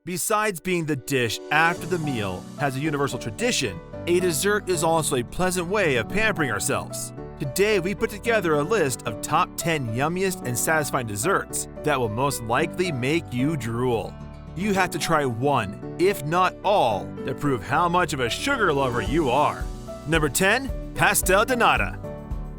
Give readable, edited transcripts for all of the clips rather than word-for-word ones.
Besides being the dish after the meal has a universal tradition, a dessert is also a pleasant way of pampering ourselves. Today we put together a list of top 10 yummiest and satisfying desserts that will most likely make you drool. You have to try one, if not all, to prove how much of a sugar lover you are. Number 10. Pastel de Nada.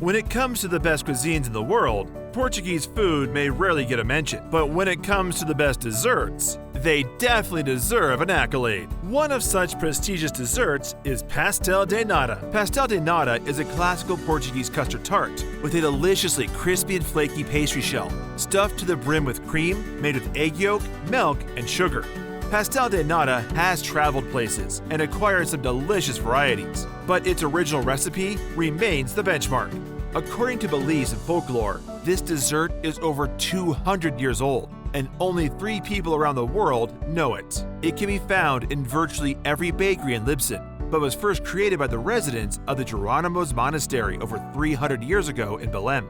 When it comes to the best cuisines in the world, Portuguese food may rarely get a mention, but when it comes to the best desserts, they definitely deserve an accolade. One of such prestigious desserts is Pastel de Nada. Pastel de Nada is a classical Portuguese custard tart with a deliciously crispy and flaky pastry shell, stuffed to the brim with cream made with egg yolk, milk, and sugar. Pastel de Nada has traveled places and acquired some delicious varieties, but its original recipe remains the benchmark. According to beliefs and folklore, this dessert is over 200 years old, and only 3 people around the world know it. It can be found in virtually every bakery in Libsyn, but was first created by the residents of the Geronimo's Monastery over 300 years ago in Belém.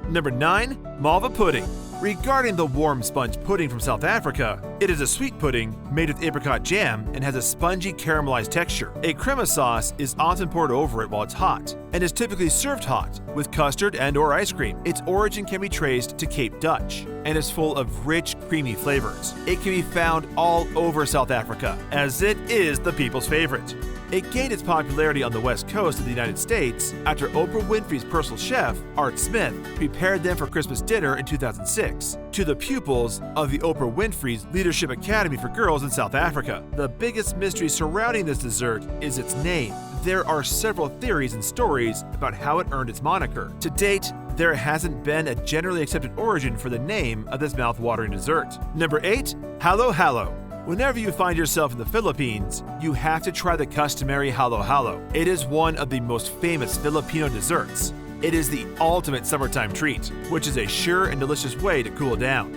Number 9. Marva Pudding. Regarding the warm sponge pudding from South Africa, it is a sweet pudding made with apricot jam and has a spongy caramelized texture. A crema sauce is often poured over it while it's hot, and is typically served hot with custard and/or ice cream. Its origin can be traced to Cape Dutch and is full of rich, creamy flavors. It can be found all over South Africa, as it is the people's favorite. It gained its popularity on the west coast of the United States after Oprah Winfrey's personal chef, Art Smith, prepared them for Christmas dinner in 2006 to the pupils of the Oprah Winfrey's Leadership Academy for Girls in South Africa. The biggest mystery surrounding this dessert is its name. There are several theories and stories about how it earned its moniker. To date, there hasn't been a generally accepted origin for the name of this mouth-watering dessert. Number 8. Hallo Hallo. Whenever you find yourself in the Philippines, you have to try the customary Hallo Hallo. It is one of the most famous Filipino desserts. It is the ultimate summertime treat, which is a sure and delicious way to cool down.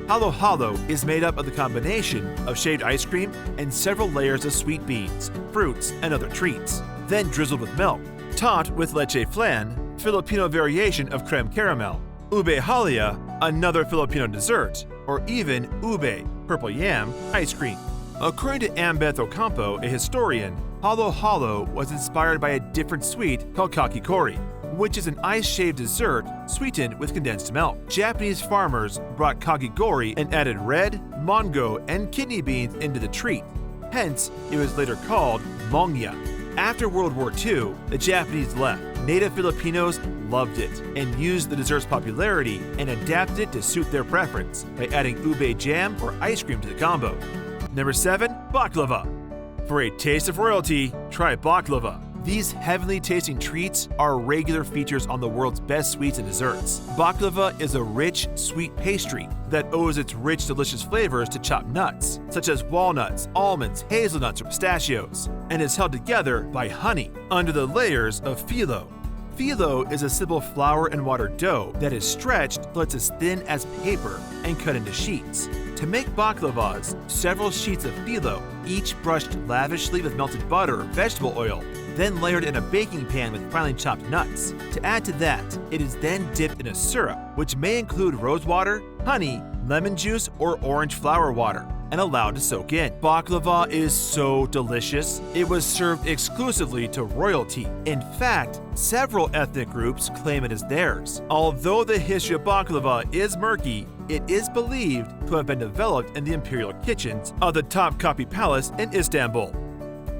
Hallo Hallo is made up of the combination of shaved ice cream and several layers of sweet beans, fruits, and other treats, then drizzled with milk, topped with leche flan, Filipino variation of creme caramel, ube halia, another Filipino dessert, or even ube, purple yam, ice cream. According to Ambeth Ocampo, a historian, Hallo Hallo was inspired by a different sweet called kakikori, which is an ice-shaved dessert sweetened with condensed milk. Japanese farmers brought kakigori and added red, mango, and kidney beans into the treat. Hence, it was later called mongya. After World War II, the Japanese left. Native Filipinos loved it and used the dessert's popularity and adapted it to suit their preference by adding ube jam or ice cream to the combo. Number 7. Baklava. For a taste of royalty, try baklava. These heavenly tasting treats are regular features on the world's best sweets and desserts. Baklava is a rich, sweet pastry that owes its rich, delicious flavors to chopped nuts, such as walnuts, almonds, hazelnuts, or pistachios, and is held together by honey under the layers of phyllo. Phyllo is a simple flour and water dough that is stretched till it's as thin as paper and cut into sheets. To make baklavas, several sheets of phyllo, each brushed lavishly with melted butter or vegetable oil, then layered in a baking pan with finely chopped nuts. To add to that, it is then dipped in a syrup, which may include rose water, honey, lemon juice, or orange flower water, and allowed to soak in. Baklava is so delicious, it was served exclusively to royalty. In fact, several ethnic groups claim it is theirs. Although the history of baklava is murky, it is believed to have been developed in the imperial kitchens of the Topkapi Palace in Istanbul.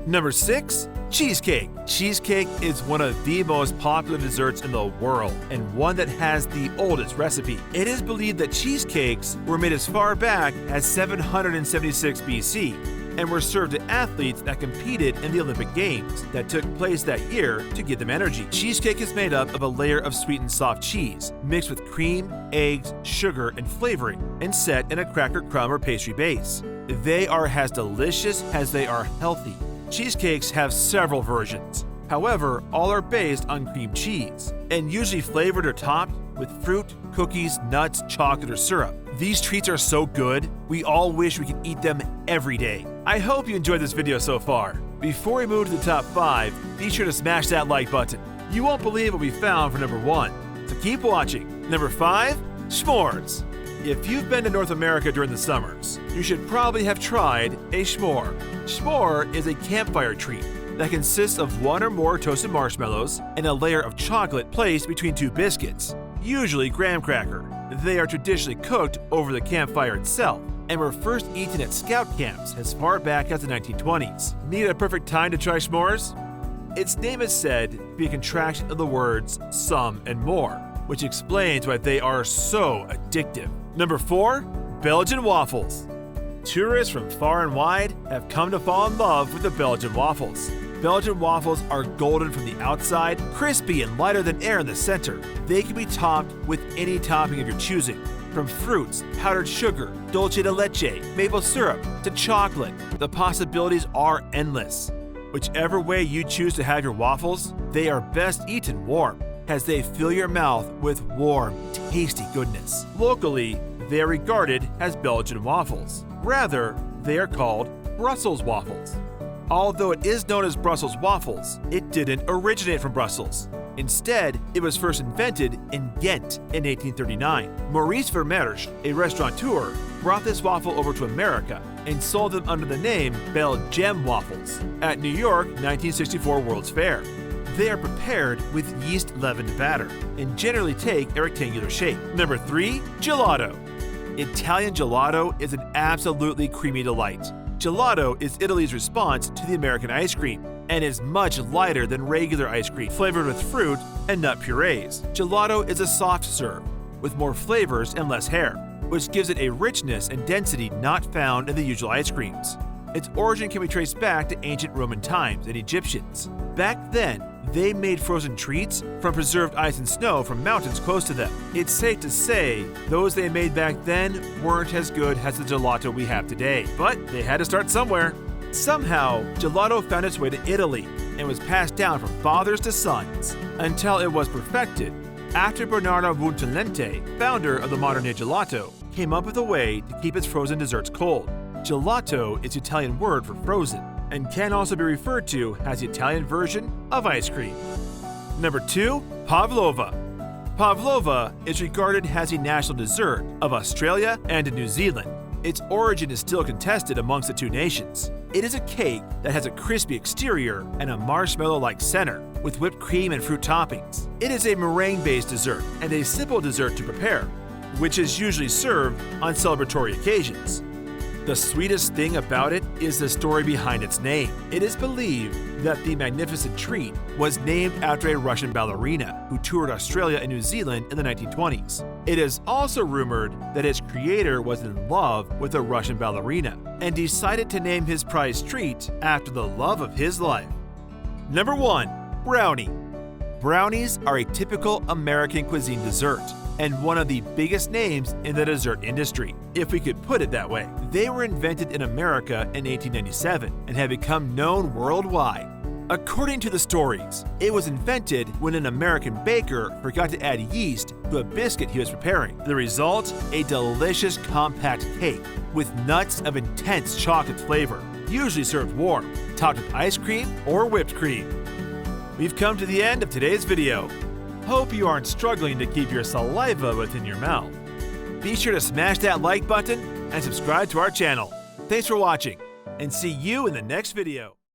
Number 6. Cheesecake. Cheesecake is one of the most popular desserts in the world and one that has the oldest recipe. It is believed that cheesecakes were made as far back as 776 BC and were served to athletes that competed in the Olympic Games that took place that year to give them energy. Cheesecake is made up of a layer of sweetened soft cheese mixed with cream, eggs, sugar, and flavoring and set in a cracker crumb or pastry base. They are as delicious as they are healthy. Cheesecakes have several versions. However, all are based on cream cheese and usually flavored or topped with fruit, cookies, nuts, chocolate, or syrup. These treats are so good, we all wish we could eat them every day. I hope you enjoyed this video so far. Before we move to the top 5, be sure to smash that like button. You won't believe what we found for number 1, so keep watching. Number 5, Smores. If you've been to North America during the summers, you should probably have tried a s'more. S'more is a campfire treat that consists of one or more toasted marshmallows and a layer of chocolate placed between two biscuits, usually graham cracker. They are traditionally cooked over the campfire itself and were first eaten at scout camps as far back as the 1920s. Need a perfect time to try s'mores? Its name is said to be a contraction of the words some and more, which explains why they are so addictive. Number 4, Belgian Waffles. Tourists from far and wide have come to fall in love with the Belgian waffles. Belgian waffles are golden from the outside, crispy and lighter than air in the center. They can be topped with any topping of your choosing, from fruits, powdered sugar, dulce de leche, maple syrup, to chocolate. The possibilities are endless. Whichever way you choose to have your waffles, they are best eaten warm, as they fill your mouth with warm, tasty goodness. Locally, they are regarded as Belgian waffles. Rather, they are called Brussels waffles. Although it is known as Brussels waffles, it didn't originate from Brussels. Instead, it was first invented in Ghent in 1839. Maurice Vermersch, a restaurateur, brought this waffle over to America and sold them under the name Belgian waffles at New York 1964 World's Fair. They are prepared with yeast-leavened batter and generally take a rectangular shape. Number 3, Gelato. Italian gelato is an absolutely creamy delight. Gelato is Italy's response to the American ice cream and is much lighter than regular ice cream, flavored with fruit and nut purees. Gelato is a soft serve with more flavors and less hair, which gives it a richness and density not found in the usual ice creams. Its origin can be traced back to ancient Roman times and Egyptians. Back then, they made frozen treats from preserved ice and snow from mountains close to them. It's safe to say those they made back then weren't as good as the gelato we have today, but they had to start somewhere. Somehow, gelato found its way to Italy and was passed down from fathers to sons until it was perfected after Bernardo Buontalenti, founder of the modern-day gelato, came up with a way to keep its frozen desserts cold. Gelato is the Italian word for frozen, and can also be referred to as the Italian version of ice cream. Number 2, Pavlova. Pavlova is regarded as the national dessert of Australia and New Zealand. Its origin is still contested amongst the two nations. It is a cake that has a crispy exterior and a marshmallow-like center, with whipped cream and fruit toppings. It is a meringue-based dessert and a simple dessert to prepare, which is usually served on celebratory occasions. The sweetest thing about it is the story behind its name. It is believed that the magnificent treat was named after a Russian ballerina who toured Australia and New Zealand in the 1920s. It is also rumored that its creator was in love with a Russian ballerina and decided to name his prized treat after the love of his life. Number 1, Brownie. Brownies are a typical American cuisine dessert and one of the biggest names in the dessert industry, if we could put it that way. They were invented in America in 1897 and have become known worldwide. According to the stories, it was invented when an American baker forgot to add yeast to a biscuit he was preparing. The result? A delicious compact cake with nuts of intense chocolate flavor, usually served warm, topped with ice cream or whipped cream. We've come to the end of today's video. Hope you aren't struggling to keep your saliva within your mouth. Be sure to smash that like button and subscribe to our channel. Thanks for watching, and see you in the next video.